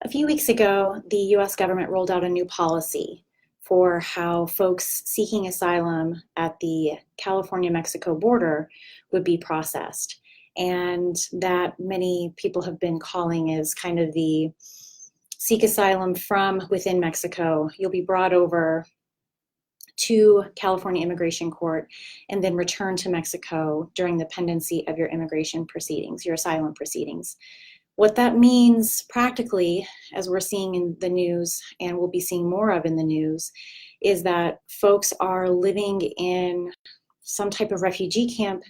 A few weeks ago, the US government rolled out a new policy for how folks seeking asylum at the California-Mexico border would be processed. And that many people have been calling is kind of the seek asylum from within Mexico. You'll be brought over to California Immigration Court and then return to Mexico during the pendency of your immigration proceedings, your asylum proceedings. What that means practically, as we're seeing in the news and we'll be seeing more of in the news, is that folks are living in some type of refugee camp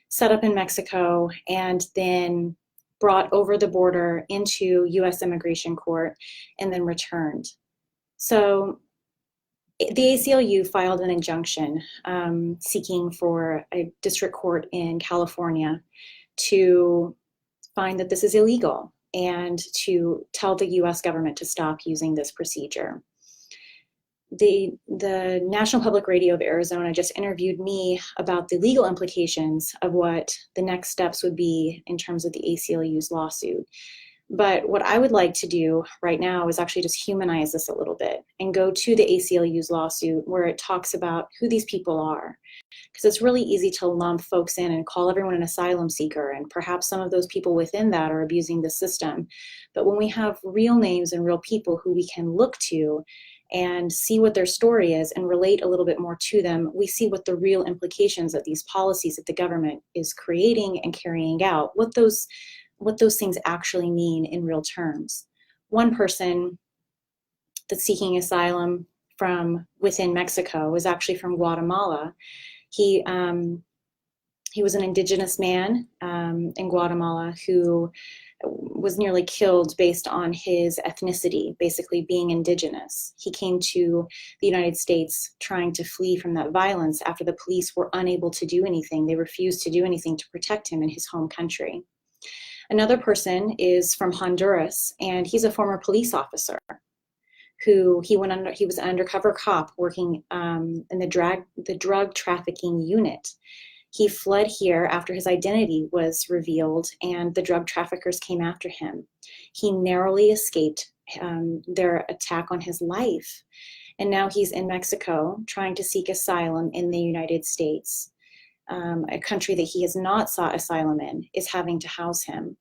set up in Mexico and then brought over the border into US Immigration Court and then returned. So the ACLU filed an injunction seeking for a district court in California to find that this is illegal and to tell the US government to stop using this procedure. The National Public Radio of Arizona just interviewed me about the legal implications of what the next steps would be in terms of the ACLU's lawsuit. But what I would like to do right now is actually just humanize this a little bit and go to the ACLU's lawsuit where it talks about who these people are. Because it's really easy to lump folks in and call everyone an asylum seeker, and perhaps some of those people within that are abusing the system. But when we have real names and real people who we can look to and see what their story is and relate a little bit more to them, we see what the real implications of these policies that the government is creating and carrying out, what those things actually mean in real terms. One person that's seeking asylum from within Mexico was actually from Guatemala. He was an indigenous man in Guatemala who was nearly killed based on his ethnicity, basically being indigenous. He came to the United States trying to flee from that violence after the police were unable to do anything. They refused to do anything to protect him in his home country. Another person is from Honduras, and he's a former police officer who he was an undercover cop working in the drug trafficking unit. He fled here after his identity was revealed and the drug traffickers came after him. He narrowly escaped their attack on his life. And now he's in Mexico trying to seek asylum in the United States. A country that he has not sought asylum in is having to house him.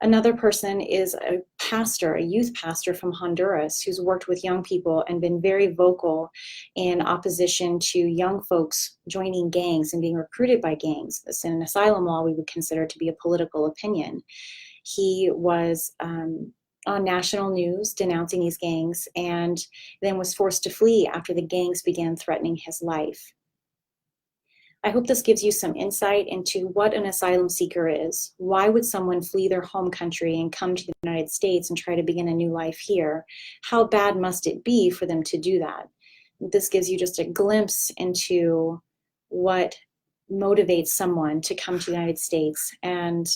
Another person is a pastor, a youth pastor from Honduras, who's worked with young people and been very vocal in opposition to young folks joining gangs and being recruited by gangs. This in asylum law we would consider to be a political opinion. He was on national news denouncing these gangs and then was forced to flee after the gangs began threatening his life. I hope this gives you some insight into what an asylum seeker is. Why would someone flee their home country and come to the United States and try to begin a new life here? How bad must it be for them to do that? This gives you just a glimpse into what motivates someone to come to the United States. And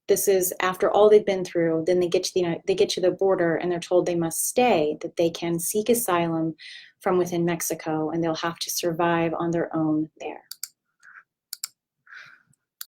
this is after all they've been through, then they get to the border and they're told they must stay, that they can seek asylum from within Mexico and they'll have to survive on their own there.